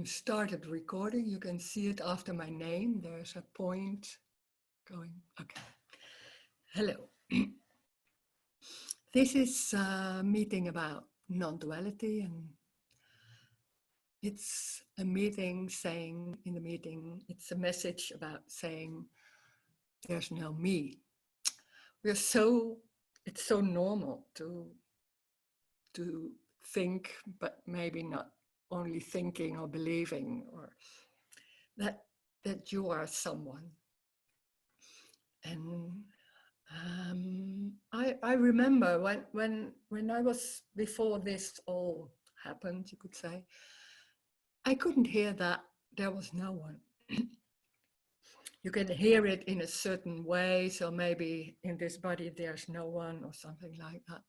Started recording. You can see it after my name. There's a point going. Okay. Hello. This is a meeting about non-duality, and it's a meeting saying, in the meeting, it's a message about saying there's no me. It's so normal to think, but maybe not only thinking or believing, or that you are someone. And I remember when I was, before this all happened, you could say, I couldn't hear that there was no one. You can hear it in a certain way, so maybe in this body there's no one or something like that.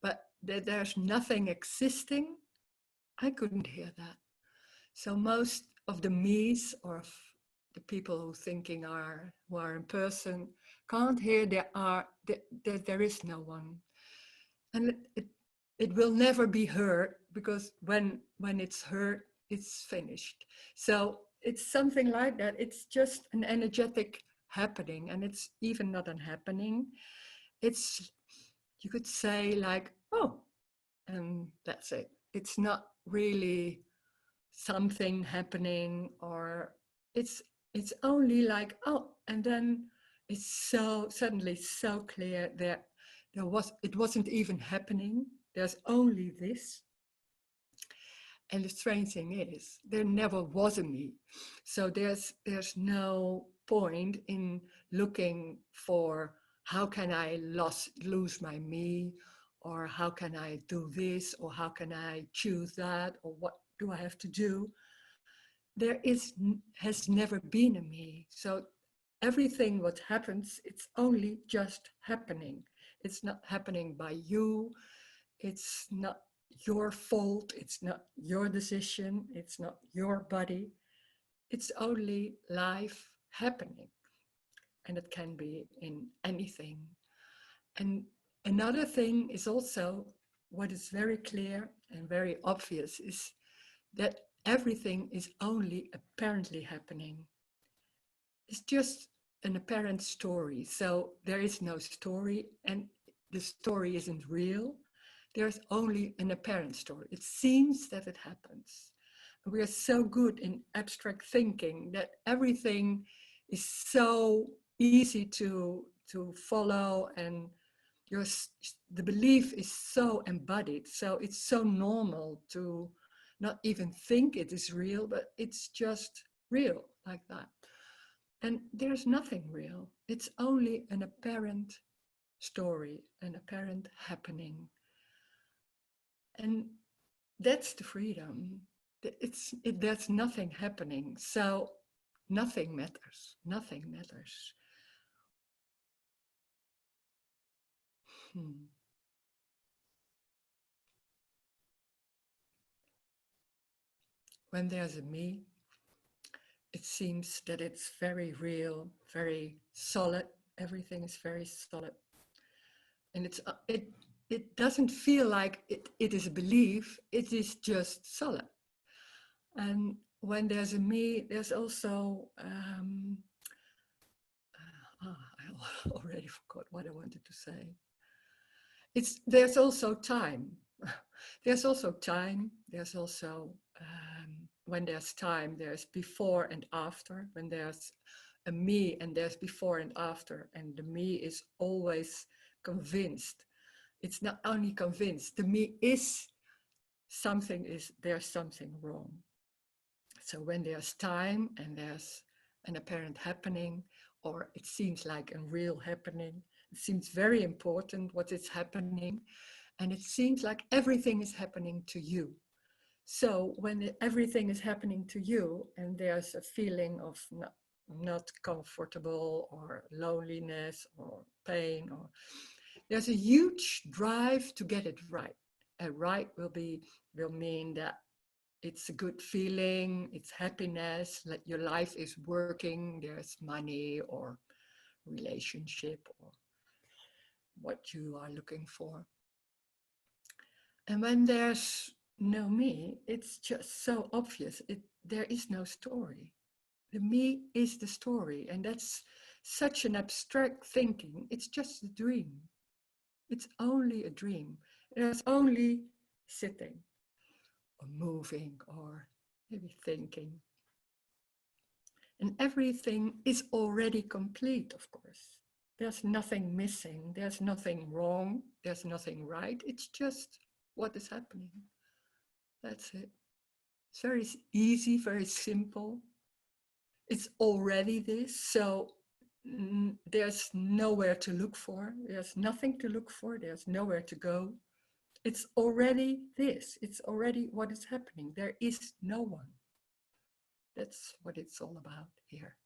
But there's nothing existing, I couldn't hear that. So most of the me's, or of the people who are in person, can't hear that there is no one. And it will never be heard, because when it's heard, it's finished. So it's something like that. It's just an energetic happening, and it's even not an happening. It's, you could say, like, oh, and that's it. It's not really something happening, or it's only like, oh, and then it's so suddenly so clear that it wasn't even happening. There's only this. And the strange thing is, there never was a me. So there's no point in looking for, how can I lose my me, or how can I do this, or how can I choose that, or what do I have to do? There has never been a me. So everything what happens, it's only just happening. It's not happening by you. It's not your fault. It's not your decision. It's not your body. It's only life happening. And it can be in anything. And another thing is also, what is very clear and very obvious, is that everything is only apparently happening. It's just an apparent story. So there is no story, and the story isn't real. There's only an apparent story. It seems that it happens. We are so good in abstract thinking that everything is so easy to follow, and the belief is so embodied. So it's so normal to not even think it is real, but it's just real like that. And there's nothing real. It's only an apparent story, an apparent happening. And that's the freedom. There's nothing happening. So nothing matters. Nothing matters. When there's a me, it seems that it's very real, very solid. Everything is very solid. And it doesn't feel like it is a belief, it is just solid. And when there's a me, there's also, I already forgot what I wanted to say. There's also time. There's also time. There's also, when there's time, there's before and after. When there's a me and there's before and after, and the me is always convinced. It's not only convinced, the me is there's something wrong. So when there's time and there's an apparent happening, or it seems like a real happening, it seems very important what is happening, and it seems like everything is happening to you. So when everything is happening to you, and there's a feeling of not comfortable, or loneliness, or pain, or there's a huge drive to get it right. And right will mean that it's a good feeling, it's happiness, that your life is working, there's money or relationship or what you are looking for. And when there's no me, it's just so obvious. There is no story. The me is the story, and that's such an abstract thinking. It's just a dream. It's only a dream. There's only sitting or moving or maybe thinking. And everything is already complete, of course. There's nothing missing. There's nothing wrong. There's nothing right. It's just what is happening. That's it. It's very easy, very simple. It's already this. So there's nowhere to look for. There's nothing to look for. There's nowhere to go. It's already this. It's already what is happening. There is no one. That's what it's all about here.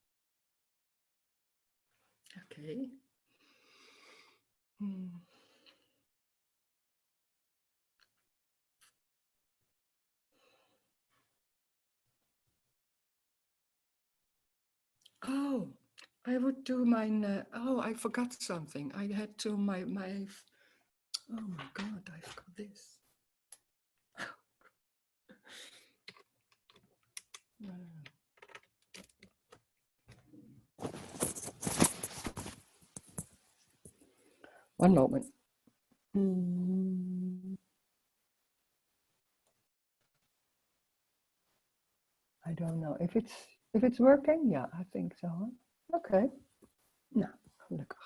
Okay. Oh, I would do mine. Oh, I forgot something. I had to my. Oh my God, I forgot this. One moment. I don't know if it's working. Yeah, I think so. Okay. Nou, gelukkig.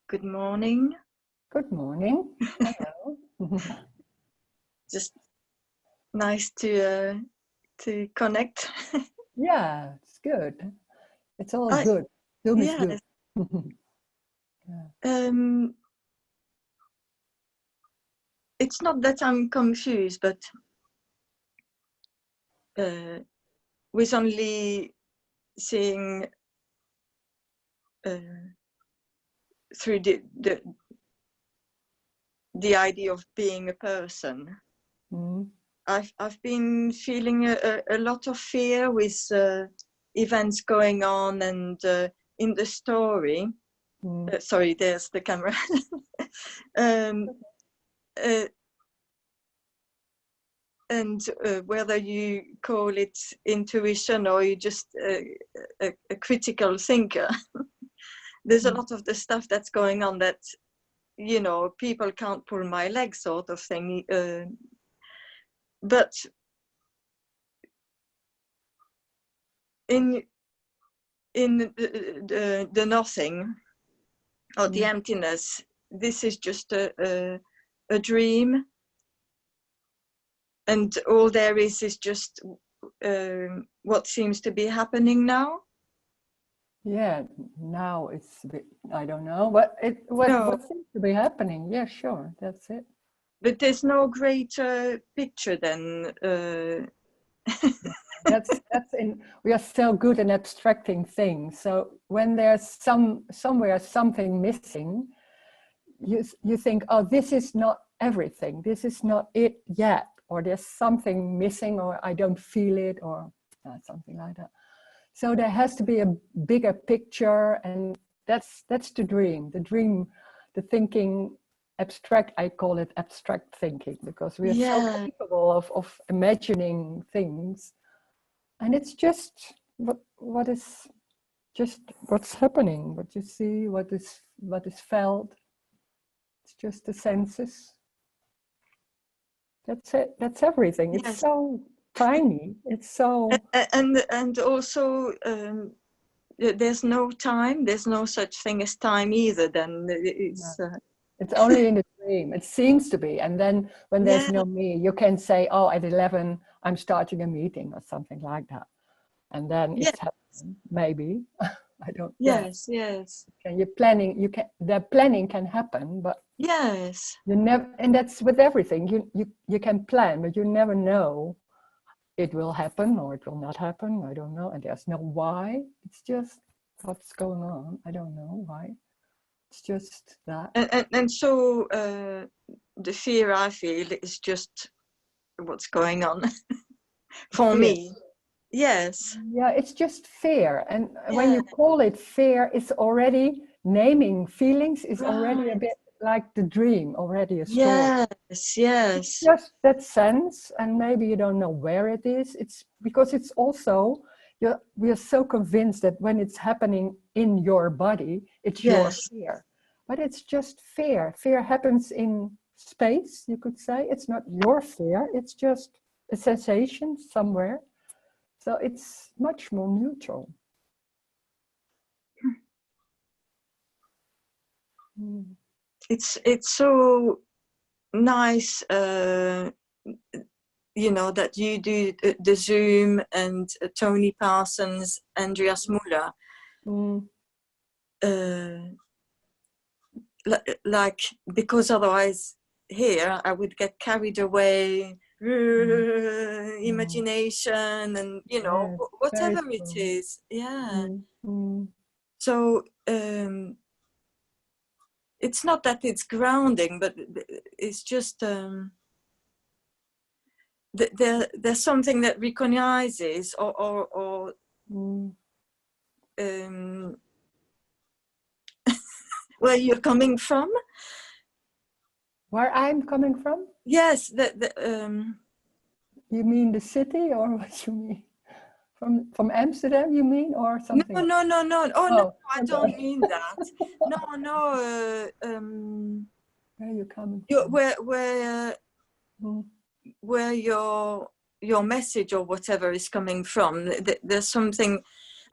Good morning. Good morning. Hello. Just nice to connect. Yeah, it's good. It's all good. Zoom is good. Yeah. It's not that I'm confused, but with only seeing through the idea of being a person. I've been feeling a lot of fear with events going on, and in the story. Sorry, there's the camera. And whether you call it intuition or you just a critical thinker, there's a lot of the stuff that's going on that, you know, people can't pull my leg, sort of thing. But in the nothing or the emptiness, this is just a dream, and all there is just what seems to be happening now. Yeah, now it's a bit, I don't know, but what seems to be happening? Yeah, sure, that's it. But there's no greater picture than that's in, we are so good in abstracting things. So when there's somewhere something missing, you think, oh, this is not everything, this is not it yet, or there's something missing, or I don't feel it, or something like that. So there has to be a bigger picture, and that's the dream. The thinking, abstract, I call it abstract thinking, because we are so capable of imagining things, and it's just what is just what's happening, what you see, what is felt. It's just the senses. That's it. That's everything. It's so tiny. It's so and also there's no time. There's no such thing as time either. Then it's only in the dream. It seems to be. And then when there's no me, you can say, oh, at 11 I'm starting a meeting or something like that, and then it's happening. Maybe I don't. Yes. And you're planning. The planning can happen, but yes, you never. And that's with everything. You can plan, but you never know it will happen or it will not happen. I don't know. And there's no why. It's just what's going on. I don't know why. It's just that. And so the fear I feel is just what's going on for Fear. me. Yes. Yeah, it's just fear. And when Yeah. you call it fear, it's already naming feelings is already a Right. bit like the dream, already a story. Yes. Just that sense, and maybe you don't know where it is. It's because it's also, we are so convinced that when it's happening in your body, it's your Yes. fear. But it's just fear. Fear happens in space, you could say. It's not your fear, it's just a sensation somewhere. So it's much more neutral. Mm. It's so nice, you know, that you do the Zoom, and Tony Parsons, Andreas Muller. Mm. Like, because otherwise here I would get carried away, imagination, and you know, Yes, very whatever it true. is. Yeah. Mm. So it's not that it's grounding, but it's just there's something that recognizes or Mm. where you're coming from. Where I'm coming from? Yes, You mean the city, or what you mean? From Amsterdam, you mean, or something else? no. Oh no, Oh, I don't okay. mean that. No. Where are you coming You, from? Mm. where your message or whatever is coming from. There's something.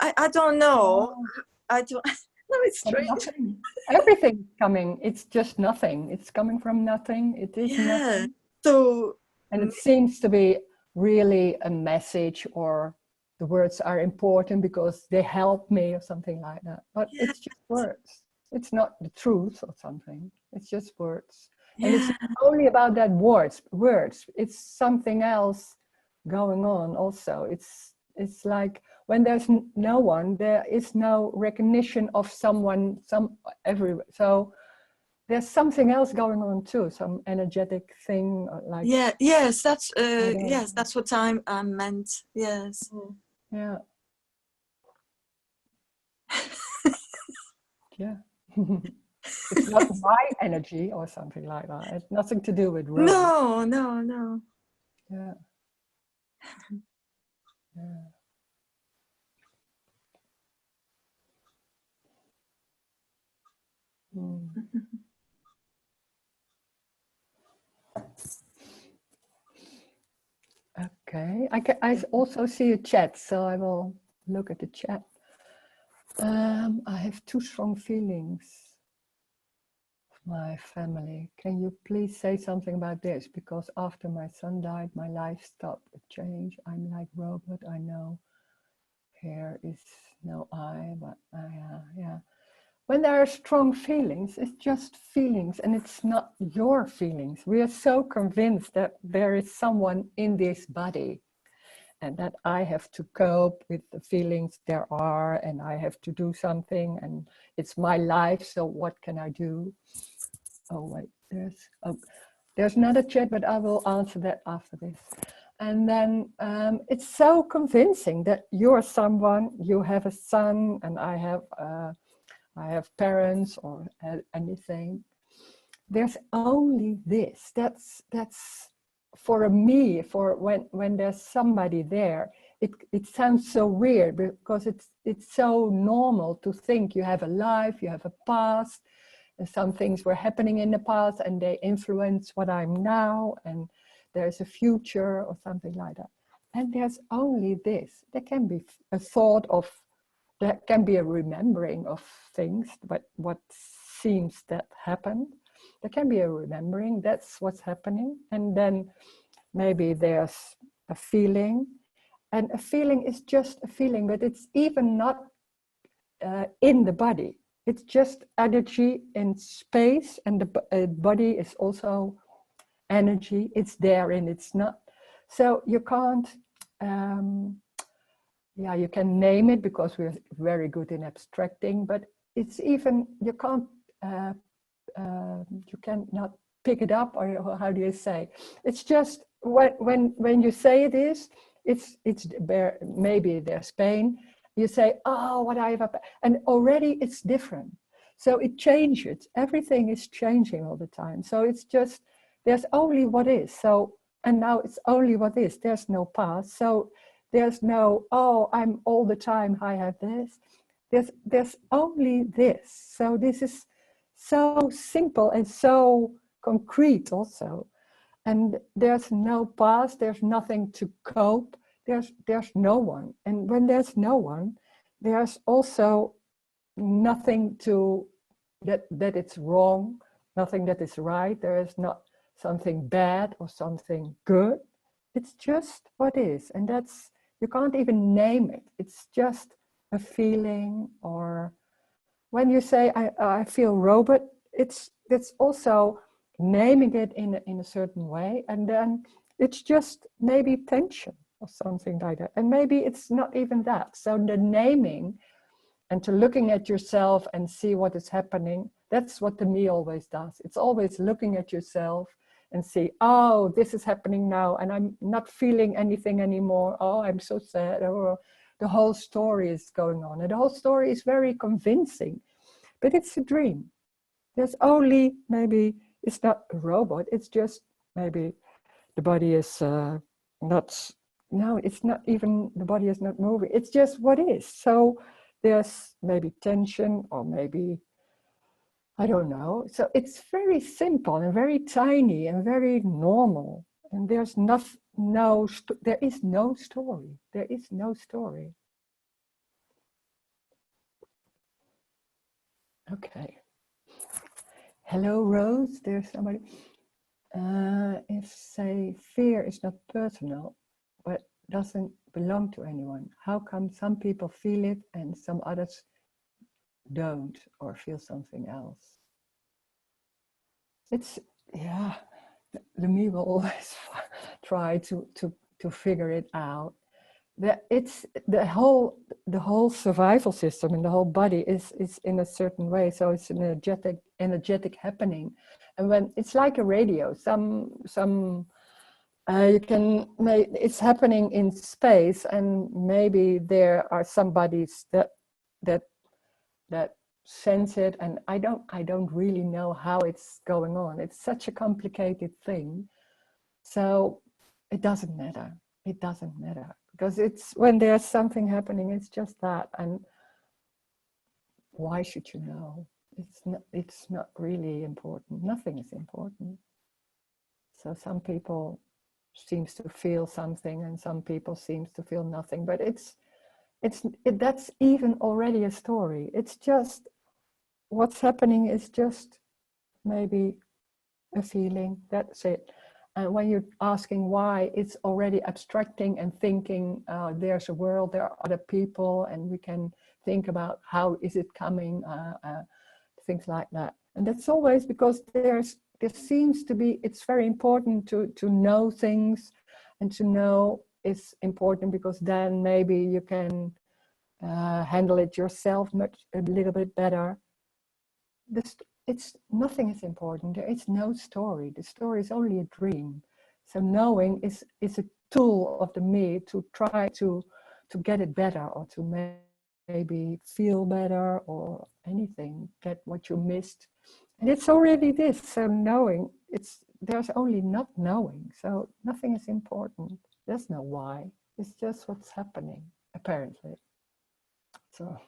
I don't know. Oh, I don't. No, it's from strange. nothing. Everything's coming. It's just nothing. It's coming from nothing. It is Yeah. nothing. So And it seems to be really a message, or the words are important because they help me or something like that. But yeah, it's just words. It's not the truth or something. It's just words. And it's yeah, not only about that words. It's something else going on also. It's like when there's no one, there is no recognition of someone, everywhere. So there's something else going on too, some energetic thing, like yeah. Yes, that's I don't yes, that's what I meant. Yes. know. Yeah, yeah. It's not my energy or something like that. It's nothing to do with Rose. No. Yeah, yeah. Mm. Okay, I also see a chat, so I will look at the chat. I have two strong feelings. My family. Can you please say something about this? Because after my son died, my life stopped. It changed. I'm like robot. I know here is no I, but yeah. When there are strong feelings, it's just feelings, and it's not your feelings. We are so convinced that there is someone in this body, and that I have to cope with the feelings there are, and I have to do something, and it's my life, so what can I do? Oh wait, there's not a chat, but I will answer that after this. And then it's so convincing that you're someone, you have a son, and I have parents or anything. There's only this. That's for me. For when there's somebody there, it sounds so weird because it's so normal to think you have a life, you have a past. And some things were happening in the past and they influence what I'm now, and there's a future or something like that. And there's only this. There can be a thought of, there can be a remembering of things, but what seems that happened. There can be a remembering, that's what's happening. And then maybe there's a feeling, and a feeling is just a feeling, but it's even not in the body. It's just energy in space, and the body is also energy. It's there and it's not. So you can't yeah, you can name it because we're very good in abstracting, but it's even, you can't, you cannot pick it up, or how do you say? It's just when you say it is, it's maybe there's pain. You say, oh, what I have, and already it's different. So it changes. Everything is changing all the time. So it's just, there's only what is. So, and now it's only what is. There's no past. So there's no, oh, I'm all the time, I have this. There's only this. So this is so simple and so concrete also. And there's no past, there's nothing to cope, there's no one. And when there's no one, there's also nothing to, that it's wrong, nothing that is right. There is not something bad or something good. It's just what is. And that's, you can't even name it. It's just a feeling. Or when you say, I feel robot, it's also naming it in a certain way. And then it's just maybe tension or something like that. And maybe it's not even that. So the naming and to looking at yourself and see what is happening, that's what the me always does. It's always looking at yourself and see, oh, this is happening now and I'm not feeling anything anymore. Oh, I'm so sad. Or the whole story is going on. And the whole story is very convincing, but it's a dream. There's only, maybe it's not a robot, it's just maybe the body is not, no, it's not even, the body is not moving. It's just what is. So there's maybe tension or maybe, I don't know. So it's very simple and very tiny and very normal. And there's there is no story. There is no story. Okay. Hello, Rose. There's somebody. If, say, fear is not personal, but doesn't belong to anyone, how come some people feel it and some others don't, or feel something else? It's, yeah, the me will always try to figure it out. It's the whole survival system and the whole body is in a certain way. So it's an energetic happening, and when it's like a radio, you can make it's happening in space, and maybe there are some bodies that sense it, and I don't really know how it's going on. It's such a complicated thing, so it doesn't matter. It doesn't matter, because it's when there's something happening, it's just that. And why should you know? It's not really important. Nothing is important. So some people seems to feel something and some people seems to feel nothing, but that's even already a story. It's just what's happening is just maybe a feeling. That's it. And when you're asking why, it's already abstracting and thinking there's a world, there are other people, and we can think about how is it coming, things like that. And that's always because there seems to be, it's very important to know things, and to know is important because then maybe you can handle it yourself a little bit better. Nothing is important. There is no story. The story is only a dream. So knowing is a tool of the me to try to get it better, or to maybe feel better, or anything, get what you missed. And it's already this. So knowing, there's only not knowing. So nothing is important. There's no why. It's just what's happening, apparently. So.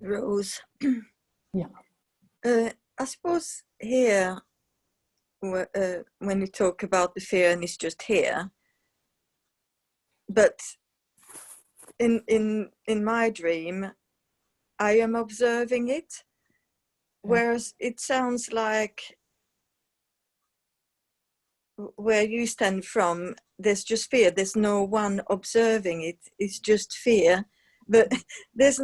Rose, Yeah. I suppose here, when you talk about the fear and it's just here, but in my dream, I am observing it, whereas it sounds like where you stand from, there's just fear. There's no one observing it. It's just fear, but there's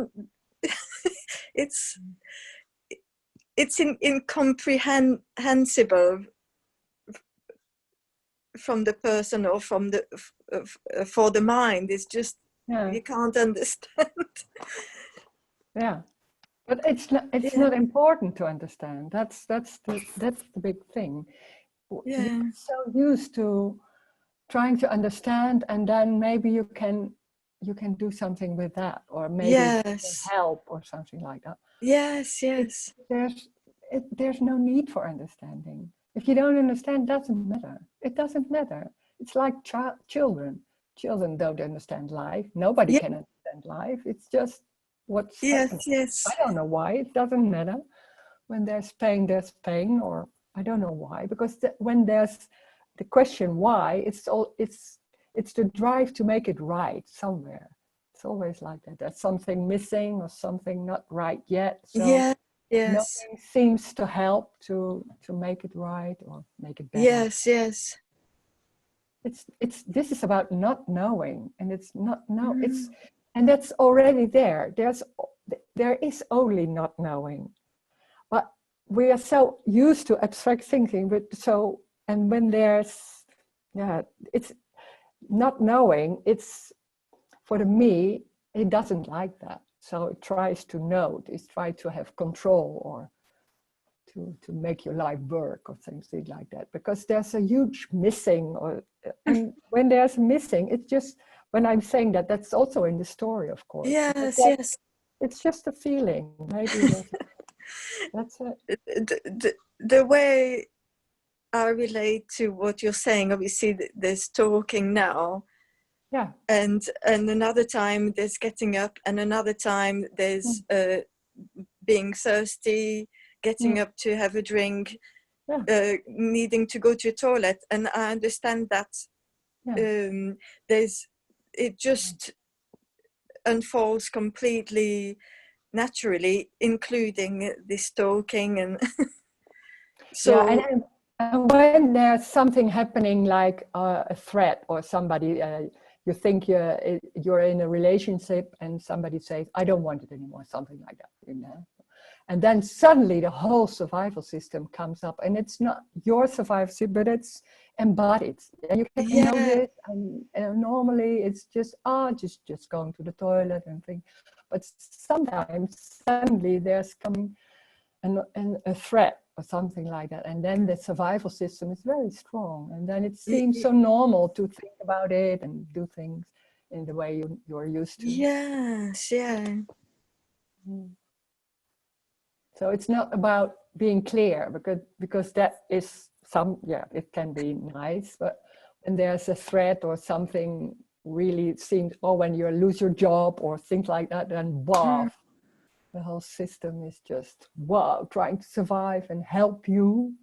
it's incomprehensible from the person or from the for the mind. It's just you can't understand. Yeah, but it's not important to understand. That's the big thing. You're so used to trying to understand, and then maybe you can do something with that, or maybe help or something like that. Yes. There's no need for understanding. If you don't understand, it doesn't matter. It doesn't matter. It's like children. Children don't understand life. Nobody can understand life. It's just what's happening. I don't know why. It doesn't matter. When there's pain, or I don't know why. Because when there's the question why, it's the drive to make it right somewhere. It's always like that. There's something missing or something not right yet. So nothing seems to help to make it right or make it better. Yes. This is about not knowing, and it's not and that's already there. There is only not knowing, but we are so used to abstract thinking. And when there's it's not knowing. It's for me. It doesn't like that. So it tries to know, it tries to have control, or to make your life work, or something like that. Because there's a huge missing, and when there's missing, it's just, when I'm saying that, that's also in the story, of course. Yes. It's just a feeling. Maybe that's it. The way I relate to what you're saying, obviously there's talking now. Yeah. And another time there's getting up, and another time there's being thirsty, getting up to have a drink, needing to go to a toilet. And I understand that it just unfolds completely naturally, including this talking. And so and when there's something happening, like a threat, or somebody, you think you're in a relationship and somebody says, I don't want it anymore, something like that, you know. And then suddenly the whole survival system comes up, and it's not your survival system, but it's embodied. And you can know this, and normally it's just going to the toilet and things. But sometimes suddenly there's coming a threat or something like that, and then the survival system is very strong, and then it seems so normal to think about it and do things in the way you're used to. Yes. So it's not about being clear, because that is it can be nice, but when there's a threat or something really seems, or when you lose your job or things like that, then the whole system is just trying to survive and help you.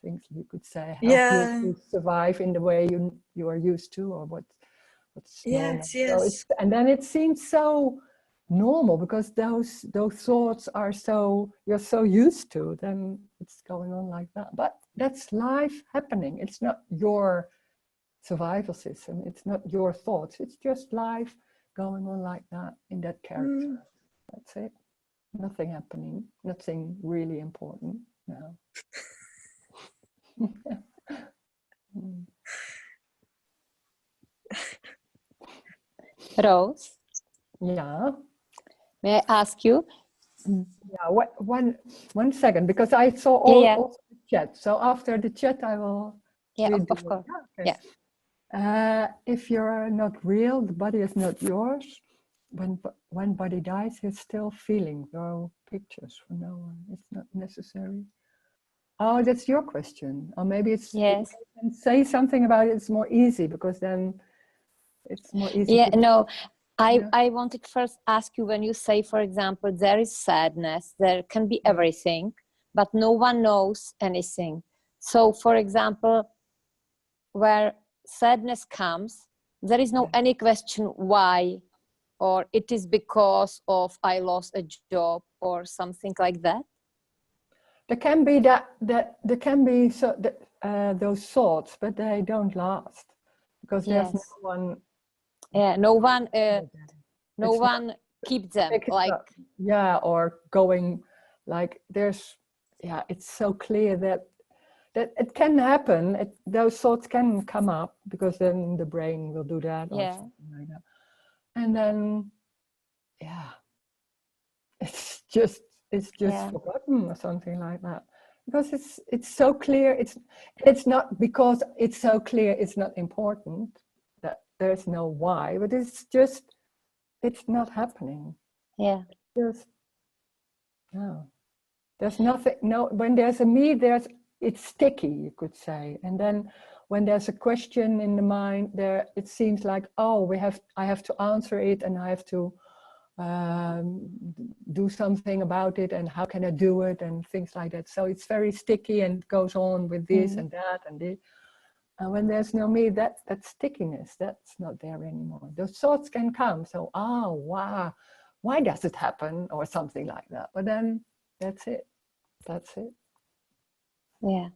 Things you could say, help you to survive in the way you are used to, or what's normal. So and then it seems so normal, because those thoughts are you're so used to, then it's going on like that. But that's life happening. It's not your survival system. It's not your thoughts. It's just life going on like that in that character. That's it. Nothing happening. Nothing really important. No. Rose? Yeah. May I ask you? Yeah, one second, because I saw all the chat. So after the chat, I will. Yeah, of course. Okay. Yeah. If you're not real, the body is not yours. When body dies, it's still feeling. No pictures for no one. It's not necessary. Oh, that's your question. Or maybe it's yes. You can say something about it. It's more easy, because then it's more easy. Yeah, no. I wanted to first ask you, when you say, for example, there is sadness, there can be everything, but no one knows anything. So, for example, where sadness comes, there is no any question why, or it is because of I lost a job or something like that. There can be there can be those thoughts, but they don't last because there's no one. Yeah, no one. No It's one keeps them like. Yeah, or going like there's. Yeah, it's so clear that it can happen. Those thoughts can come up because then the brain will do that or something like that, and then it's just forgotten or something like that, because it's so clear. It's not because it's so clear it's not important, that there's no why, but it's not happening. Just no, there's nothing. No, when there's a me, it's sticky, you could say. And then when there's a question in the mind, there it seems like, oh, I have to answer it, and I have to do something about it, and how can I do it, and things like that. So it's very sticky and goes on with this and that and this. And when there's no me, that stickiness, that's not there anymore. Those thoughts can come. So, wow, why does it happen, or something like that. But then that's it. That's it. Yeah.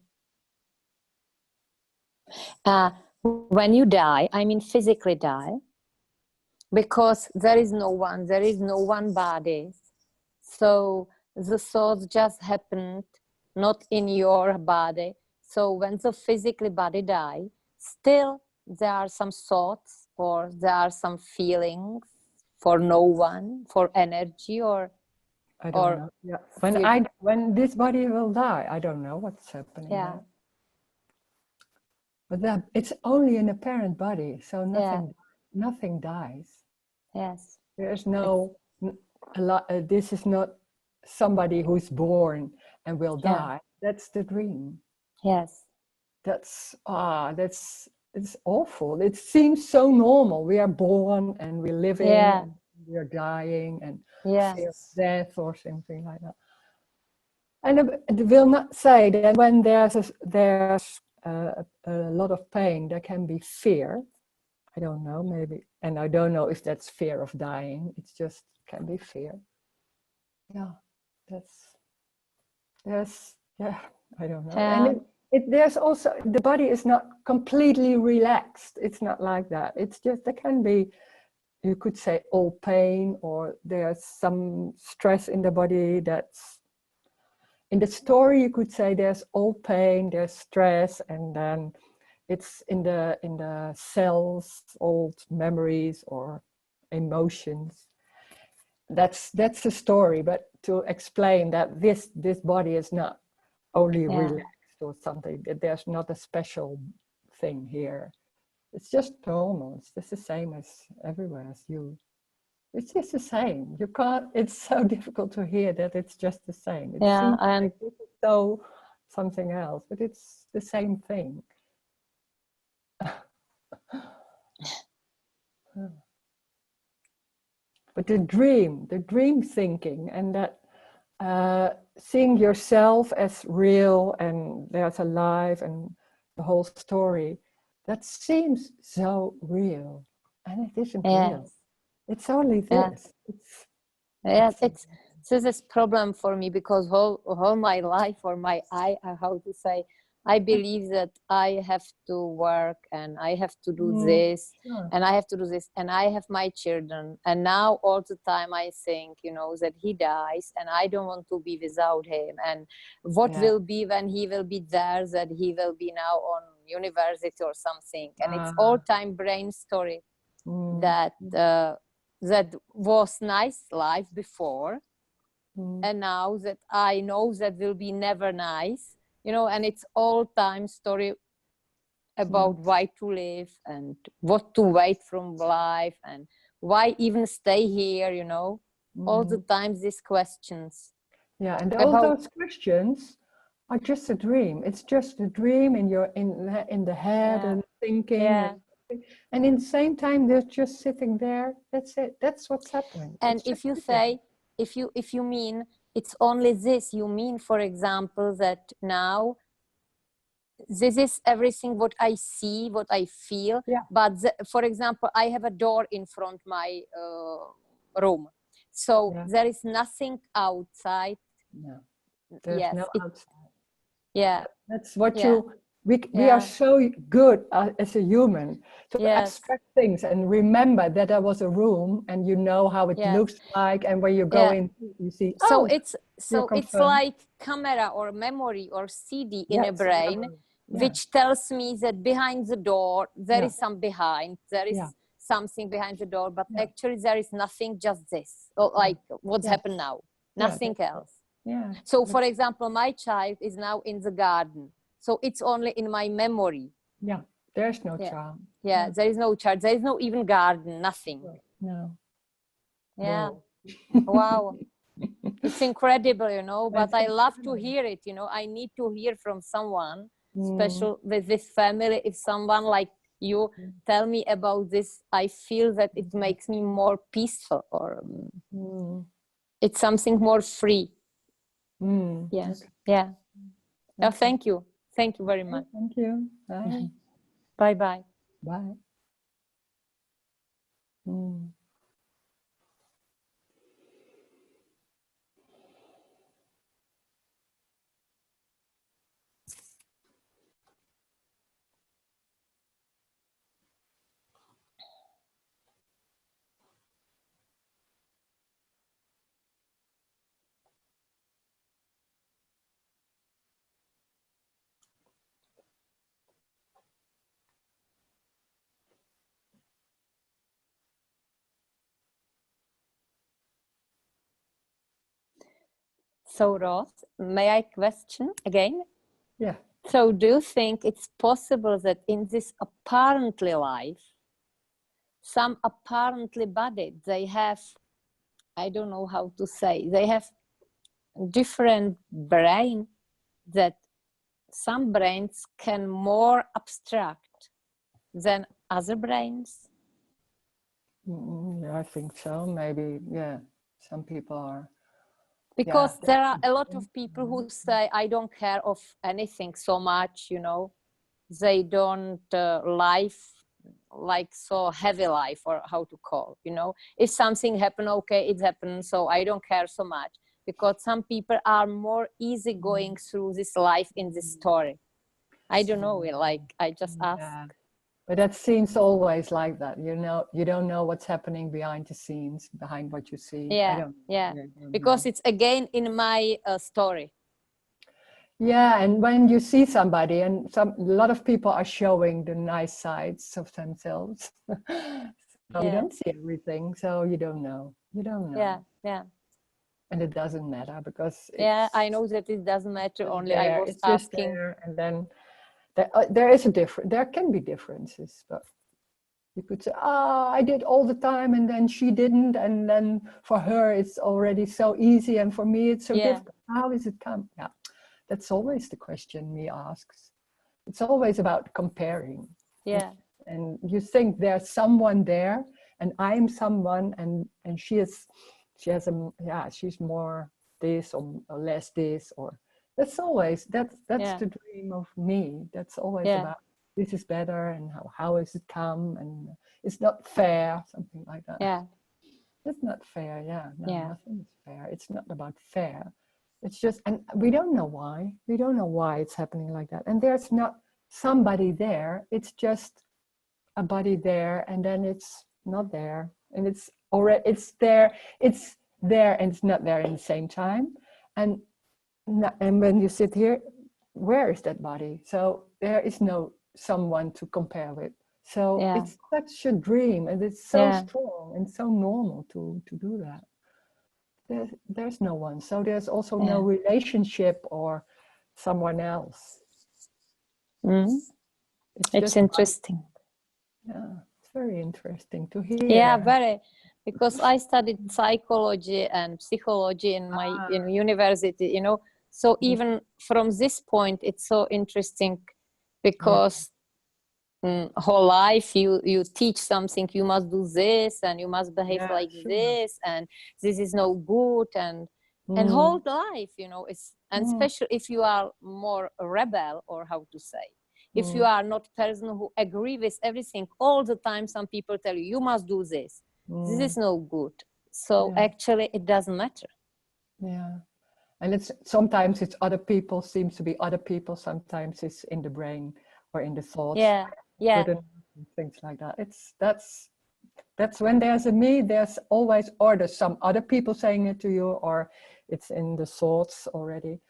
When you die, I mean physically die, because there is no one body. So the thoughts just happened, not in your body. So when the physical body die, still there are some thoughts, or there are some feelings for no one, for energy, or I don't know. Yeah. When this body will die, I don't know what's happening. Yeah. But it's only an apparent body, so nothing dies. Yes. There's no this is not somebody who's born and will die. That's the dream. Yes. It's awful. It seems so normal. We are born and we're living, and we are dying, and fear of death or something like that. And it will not say that when there's a lot of pain, there can be fear. I don't know, maybe, and I don't know if that's fear of dying. It's just can be fear. Yeah, I don't know. And there's also, the body is not completely relaxed. It's not like that. It's just, there can be, you could say, all pain, or there's some stress in the body. That's in the story, you could say there's all pain, there's stress, and then it's in the cells, old memories or emotions. That's the story. But to explain that this body is not only relaxed or something, that there's not a special thing here. It's just normal. It's just the same as everywhere as you. It's just the same. You can't. It's so difficult to hear that it's just the same. It seems like this is so something else, but it's the same thing. But the dream thinking, and that seeing yourself as real and there's a life and the whole story, that seems so real, and it isn't real. It's only this. It's this problem for me, because whole my life, or how to say, I believe that I have to work, and I have to do this, and I have to do this, and I have my children, and now all the time I think, that he dies, and I don't want to be without him, and what will be when he will be there, that he will be now on university or something, and it's all time brain story that that was nice life before, and now that I know that will be never nice, and it's all time story about why to live and what to wait from life and why even stay here, all the time these questions. And all those questions are just a dream. It's just a dream in the head and thinking. And in the same time, they're just sitting there. That's it. That's what's happening. And It's if just you sitting. say, if you mean it's only this, you mean, for example, that now this is everything what I see, what I feel. Yeah. But for example, I have a door in front my room, so Yeah. there is nothing outside. No, there's Yes, no outside. yeah, That's what yeah, we are so good as a human to yes, abstract things and remember that there was a room and you know how it yeah, looks like, and when you go yeah. in, you see, So oh, it's you're it's confirmed. like camera or memory or CD in Yeah, a it's a brain, memory. Yeah, which tells me that behind the door there yeah, is some behind, there is yeah, something behind the door, but yeah, actually there is nothing, just this, or yeah, like what's yeah, happened now, yeah, nothing that's it. else. Yeah, So for example, my child is now in the garden, so it's only in my memory. yeah, there's no Yeah, child. yeah, there is no child, there is no even garden, nothing. No. Yeah. Whoa. Wow. It's incredible, you know, but It's I love to incredible. hear it, you know. I need to hear from someone Mm. special with this family. If someone like you tell me about this, I feel that it makes me more peaceful, or it's something more free. Mm. Yeah. Okay. Yeah. Oh, Okay. thank you. Thank you very much. Thank you. Bye. Bye-bye. Bye. Mm. So, Ross, may I question again? Yeah. So do you think it's possible that in this apparently life, some apparently body, they have, I don't know how to say, they have different brain, that some brains can more abstract than other brains? Yeah, I think so. Maybe, yeah. Some people are. Because Yeah. there are a lot of people who say, I don't care of anything so much, you know, they don't life like so heavy life, or how to call, you know, if something happened, okay, it happened, so I don't care so much. Because some people are more easy going through this life in this story. I don't know, like I just ask. Yeah. But that seems always like that. You know, you don't know what's happening behind the scenes, behind what you see. I Yeah, don't. yeah, I don't because know. it's again in my story. Yeah, and when you see somebody, and a lot of people are showing the nice sides of themselves, so you Yeah, don't see everything, so you don't know. You don't know. yeah, yeah, And it doesn't matter because yeah. I it's know that it doesn't matter. just Only I there. was It's just asking. there, and then there is a difference. There can be differences, but you could say, "Oh, I did all the time, and then she didn't, and then for her it's already so easy, and for me it's so Yeah, difficult. How is it come?" Yeah, that's always the question me asks. It's always about comparing. yeah, And you think there's someone there, and I'm someone, and she has a, yeah, she's more this or less this, or that's always that's yeah, the dream of me. That's always yeah, about this is better, and how has it come, and it's not fair, something like that. yeah, It's not fair. Yeah, no, yeah, nothing is fair. It's not about fair. It's just, and we don't know why. We don't know why it's happening like that. And there's not somebody there. It's just a body there, and then it's not there, and it's already it's there and it's not there in the same time. And and when you sit here, where is that body? So there is no someone to compare with. So yeah, it's such a dream, and it's so yeah, strong and so normal to do that. There's no one, so there's also no yeah. relationship or someone else. Mm. It's It's just one. interesting. Yeah, it's very interesting to hear. Yeah, very. Because I studied psychology and psychology in my in university, you know. So even from this point, it's so interesting, Yeah. because whole life you teach something, you must do this and you must behave like this, and this is no good, and whole life, you know, it's, and especially if you are more a rebel, or how to say, if you are not person who agree with everything all the time, some people tell you, you must do this, this is no good. So actually it doesn't matter. And it's sometimes it's other people, seems to be other people, sometimes it's in the brain or in the thoughts, things like that. It's that's when there's a me, there's always, or there's some other people saying it to you, or it's in the thoughts already,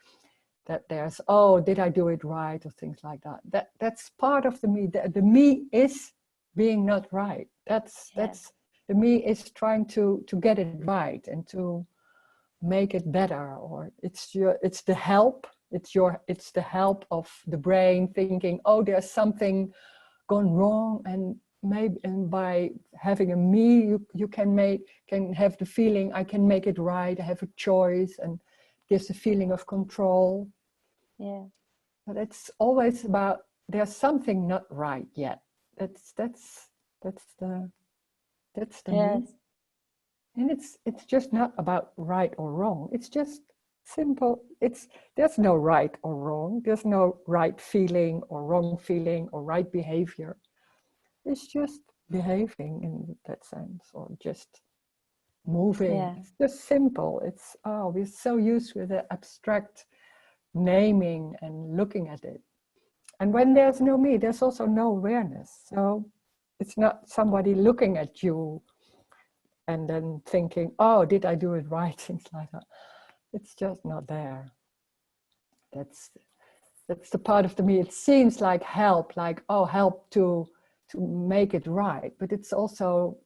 that there's, oh, did I do it right, or things like that. That's part of the me. The me is being not right. That's the me is trying to get it right and to make it better, or it's the help. It's the help of the brain thinking, oh, there's something gone wrong, and maybe, and by having a me, you can have the feeling, I can make it right, I have a choice, and gives a feeling of control. But it's always about, there's something not right yet. That's the me. And it's just not about right or wrong. It's just simple. There's no right or wrong. There's no right feeling or wrong feeling or right behavior. It's just behaving in that sense, or just moving. It's just simple. It's, oh, we're so used with the abstract naming and looking at it. And when there's no me, there's also no awareness. So it's not somebody looking at you and then thinking, oh, did I do it right? Things like that. It's just not there. That's the part of the me. It seems like help, like, oh, help to make it right. But it's also,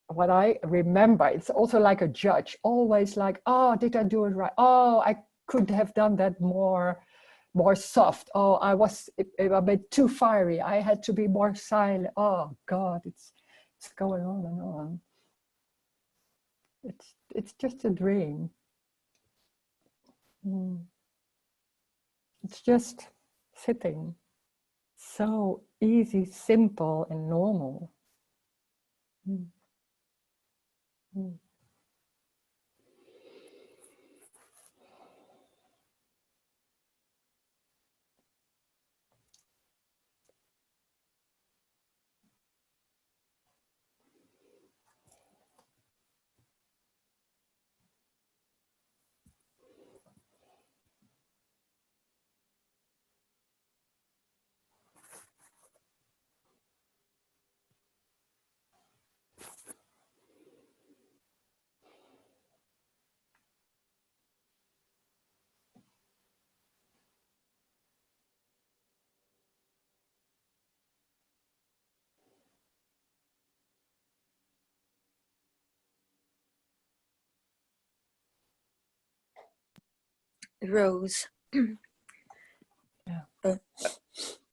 what I remember, it's also like a judge, always like, oh, did I do it right? Oh, I could have done that more soft. Oh, I was a bit too fiery. I had to be more silent. Oh God, it's going on and on. It's just a dream. It's just sitting, so easy, simple, and normal. Rose, are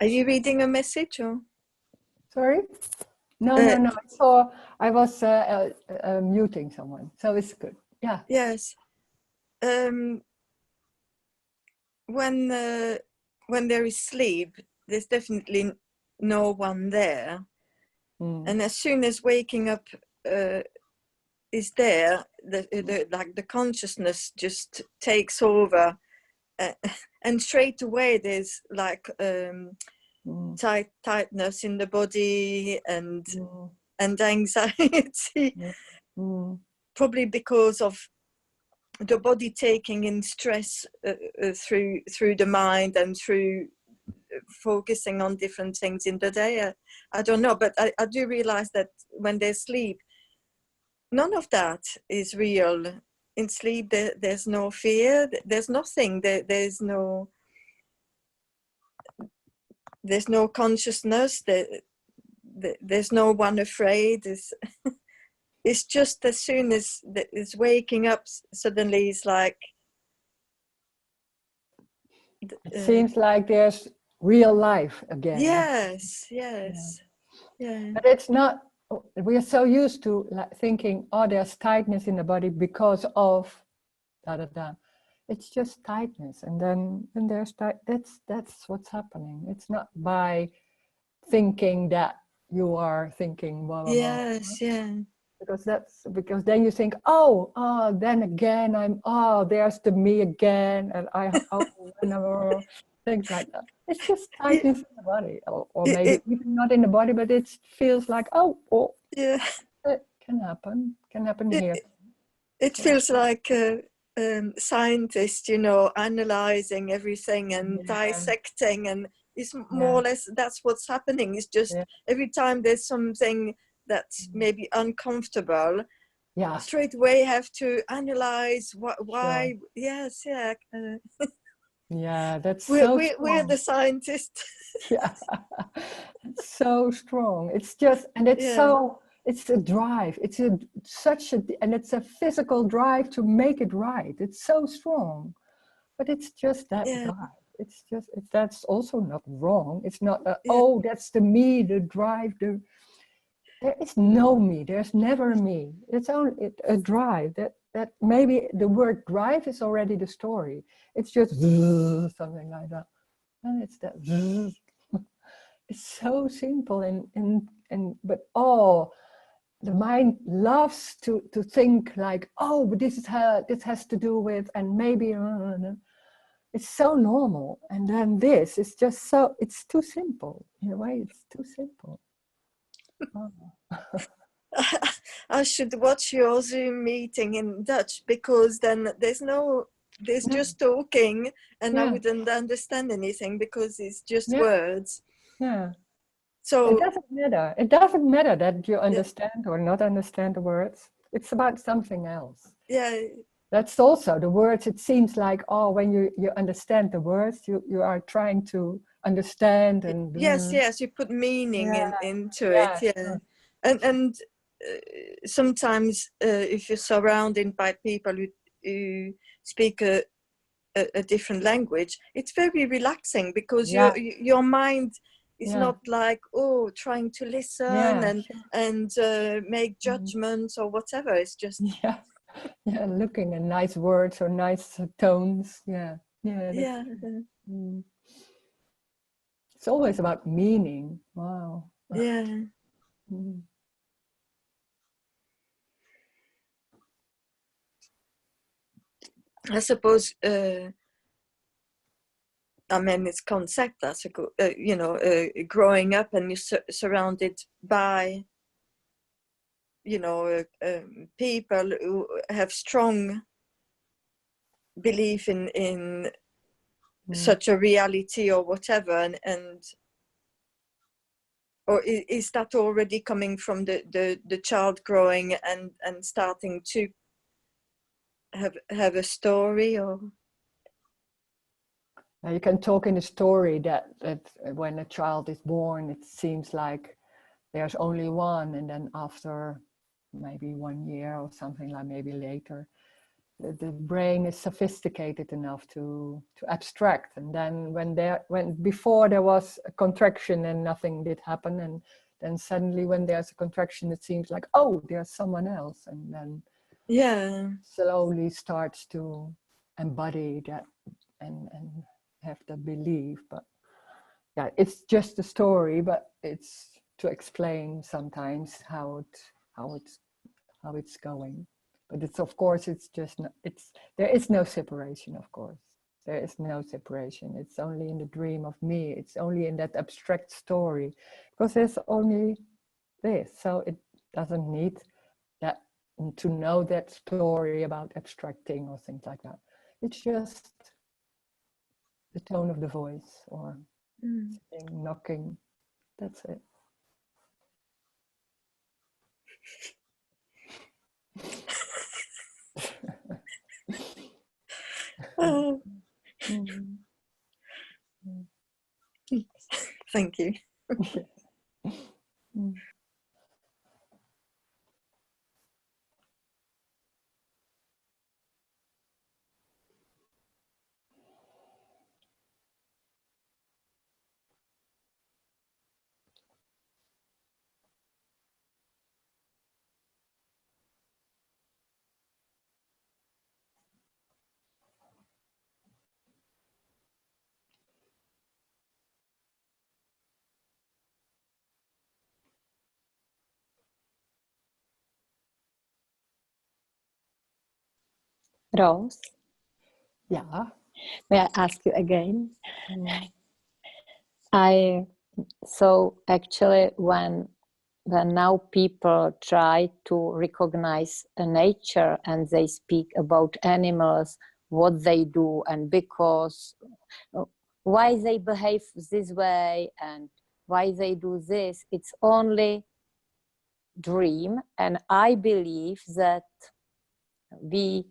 you reading a message or? Sorry? No. I was muting someone, so it's good. Yeah. Yes. When there is sleep, there's definitely no one there, and as soon as waking up is there, the consciousness just takes over, and straight away there's like tightness in the body and anxiety, probably because of the body taking in stress through the mind and through focusing on different things in the day. I don't know, but I do realize that when they sleep, none of that is real. In sleep, there's no fear, there's nothing, there's no consciousness, there's no one afraid. It's just as soon as it's waking up, suddenly it's like... It seems like there's real life again. Yes. But it's not, we are so used to thinking, oh, there's tightness in the body because of da-da-da. It's just tightness, and then there's that's what's happening. It's not by thinking that you are thinking blah, blah, blah. Yes, yeah. Because then you think, oh, then again there's the me again, and whenever, things like that. It's just tightness in the body, or maybe even not in the body, but it feels like, yeah. it can happen here. It feels like scientists, you know, analyzing everything and dissecting, and it's more or less that's what's happening. It's just every time there's something that's maybe uncomfortable, straight away have to analyze why. Sure. Yes, yeah. That's we're the scientists. Yeah, it's so strong. It's just, and it's so. It's a drive. It's and it's a physical drive to make it right. It's so strong, but it's just that drive. It's just that's also not wrong. It's not that's the me, the drive. There is no me. There's never a me. It's only a drive. That maybe the word drive is already the story. It's just something like that, and it's that. It's so simple but the mind loves to think like, but this has to do with, and maybe it's so normal, and then this is just it's too simple. In a way, it's too simple. I should watch your Zoom meeting in Dutch, because then there's just talking, and I wouldn't understand anything because it's just words. Yeah. So it doesn't matter. It doesn't matter that you understand or not understand the words. It's about something else. Yeah. That's also the words. It seems like, when you understand the words, you are trying to understand and yes, you put meaning into it. Yeah. And sometimes if you're surrounded by people who speak a different language, it's very relaxing, because your mind is not like trying to listen and make judgments or whatever. It's just looking at nice words or nice tones. It's always about meaning. Wow. Yeah. I suppose it's concept, that's a good, growing up and you're surrounded by people who have strong belief in such a reality or whatever, and or is that already coming from the child growing and starting to have a story? Or you can talk in a story that when a child is born, it seems like there's only one, and then after maybe 1 year or something, like maybe later, the brain is sophisticated enough to abstract. And then when before there was a contraction and nothing did happen, and then suddenly when there's a contraction, it seems like, there's someone else, and then slowly starts to embody that and have the belief. But it's just a story, but it's to explain sometimes how it's going. But it's, of course, there is no separation, of course. There is no separation. It's only in the dream of me. It's only in that abstract story, because there's only this. So it doesn't need that to know that story about abstracting or things like that. It's just the tone of the voice or knocking. That's it. Thank you. Rose, Yeah. may I ask you again? Mm. So actually, when now people try to recognize nature and they speak about animals, what they do, and because why they behave this way and why they do this, it's only dream. And I believe that we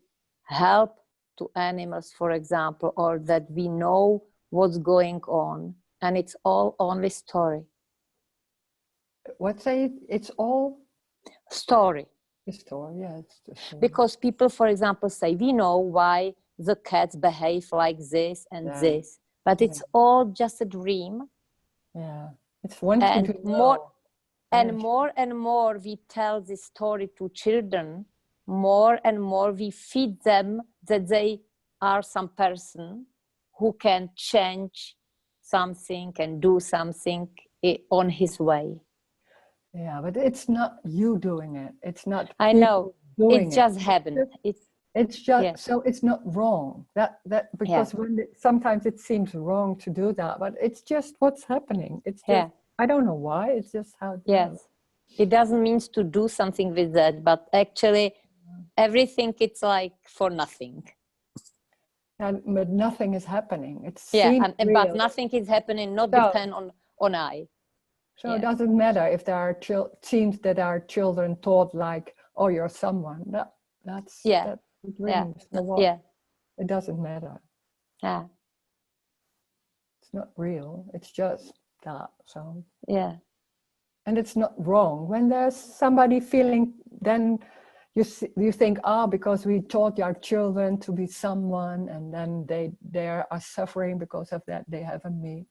help to animals, for example, or that we know what's going on, and it's all only story. What say? It's all Story. the story. Yeah, it's the story. Because people, for example, say, we know why the cats behave like this and this, but it's all just a dream. Yeah, it's wanting And to more know. and more we tell this story to children, more and more we feed them that they are some person who can change something and do something on his way. Yeah, but it's not you doing it. It's not I know, doing it just happened. It's just yeah. so it's not wrong. That because sometimes it seems wrong to do that, but it's just what's happening. It's just I don't know why. It's just how it goes. It doesn't mean to do something with that, but actually everything it's like for nothing. But nothing is happening. It's but nothing is happening. Not depend on I. So it doesn't matter if there are teams that are children taught like, oh, you're someone. That's dream. So what? It doesn't matter. Yeah. It's not real. It's just that. So and it's not wrong when there's somebody feeling. Then you think, because we taught our children to be someone, and then they are suffering because of that. They have a me.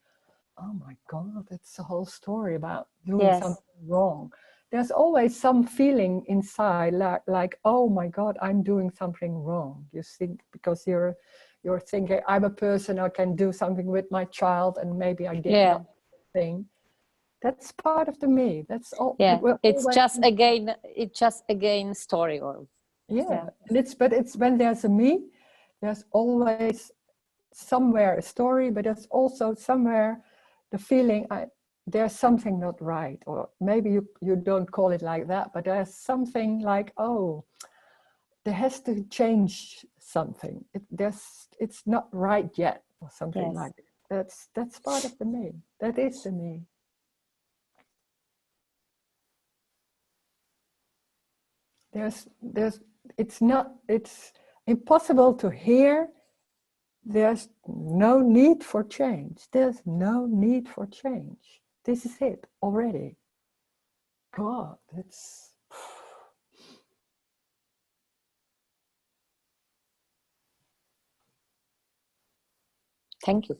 Oh my God, it's a whole story about doing something wrong. There's always some feeling inside like, oh my God, I'm doing something wrong. You think because you're thinking, I'm a person, I can do something with my child, and maybe I did not thing. That's part of the me. That's all. It's just again story world. And it's when there's a me, there's always somewhere a story, but there's also somewhere the feeling there's something not right, or maybe you don't call it like that, but there's something like, oh, there has to change something. It's not right yet, or something like that. That's part of the me. That is the me. It's impossible to hear. There's no need for change. There's no need for change. This is it already. God, it's... Thank you.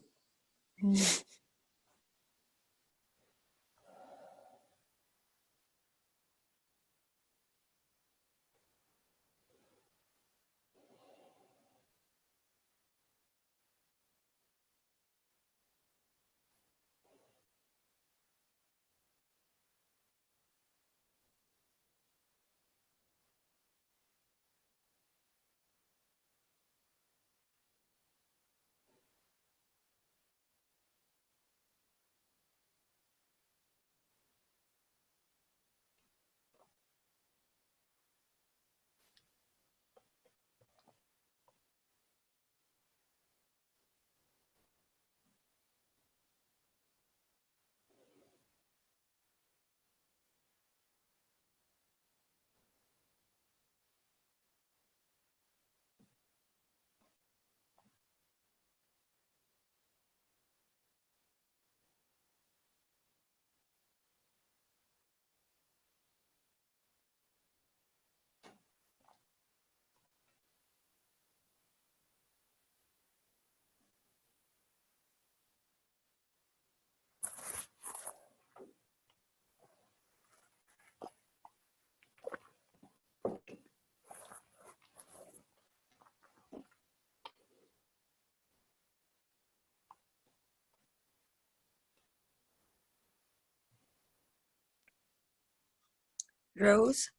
Rose?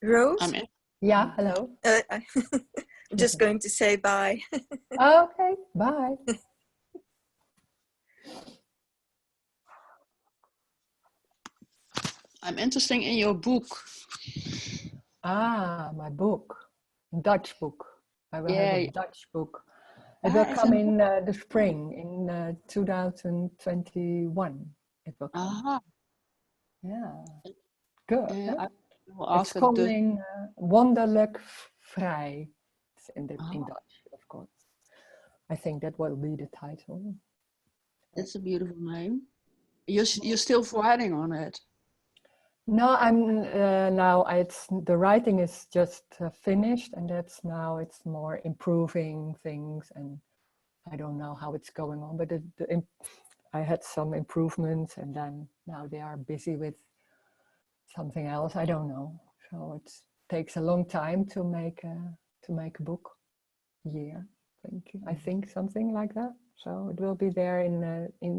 Rose? Yeah, hello. I'm just going to say bye. Okay, bye. I'm interested in your book. Ah, my book. Dutch book. I will have a Yeah. Dutch book. It will come in the spring, in 2021. It will come. Aha. Yeah, good. Huh? I will It's ask calling Wonderlijk Vrij. It's in Dutch, of course. I think that will be the title. That's a beautiful name. You're still writing on it. No, I'm now. It's the writing is just finished, and it's more improving things, and I don't know how it's going on. But I had some improvements, and then now they are busy with something else. I don't know. So it takes a long time to make a book. Year, I think something like that. So it will be there in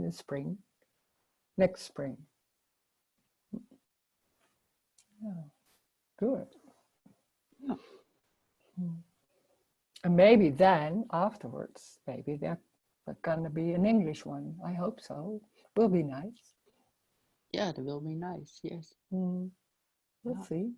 the spring, next spring. Yeah, good. Yeah. And maybe then afterwards, maybe there's gonna be an English one. I hope so. Will be nice. Yeah, that will be nice. Yes. We'll see.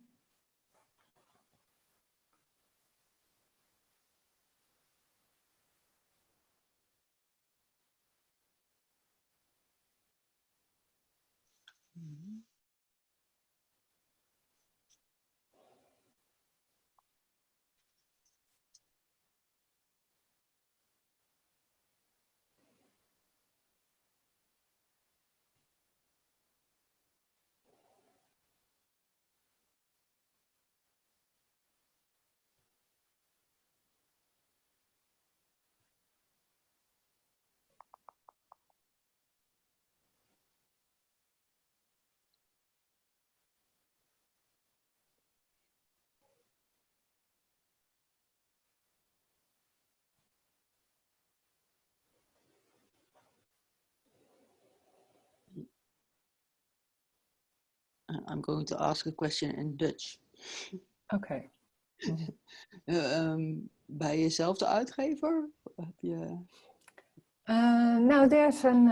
I'm going to ask a question in Dutch. Okay. Ben je zelf de uitgever? Heb je... Now there's an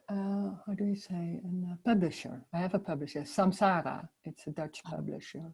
how do you say, a publisher. I have a publisher, Samsara. It's a Dutch publisher.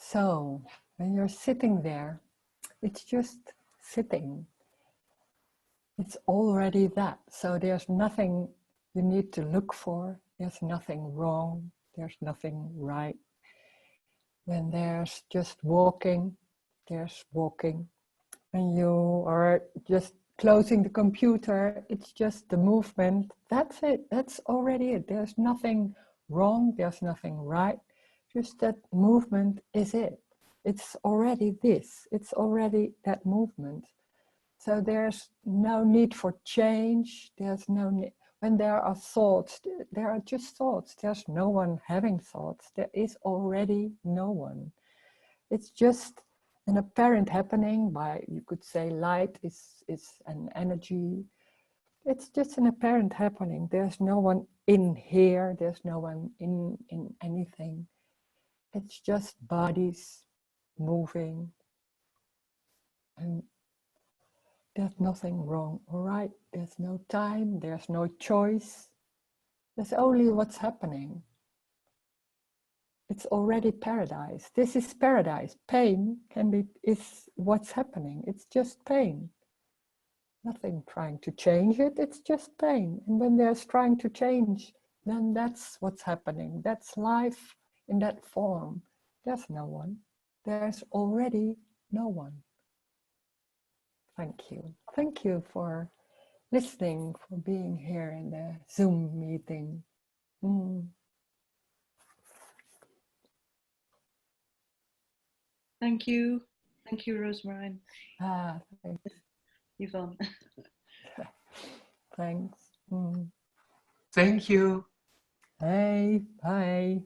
So when you're sitting there, it's just sitting. It's already that. So there's nothing you need to look for. There's nothing wrong. There's nothing right. When there's just walking, there's walking. When you are just closing the computer, it's just the movement. That's it. That's already it. There's nothing wrong. There's nothing right. Just that movement is it. It's already this. It's already that movement. So there's no need for change. There's no need. When there are thoughts, there are just thoughts. There's no one having thoughts. There is already no one. It's just an apparent happening by, you could say, light is an energy. It's just an apparent happening. There's no one in here. There's no one in anything. It's just bodies moving. And there's nothing wrong or right. There's no time. There's no choice. There's only what's happening. It's already paradise. This is paradise. Pain is what's happening. It's just pain. Nothing trying to change it. It's just pain. And when there's trying to change, then that's what's happening. That's life in that form. There's no one. There's already no one. Thank you. Thank you for listening, for being here in the Zoom meeting. Thank you. Thank you, Rosemarijn. Thanks. Yvonne. Thanks. Thank you. Hey, bye.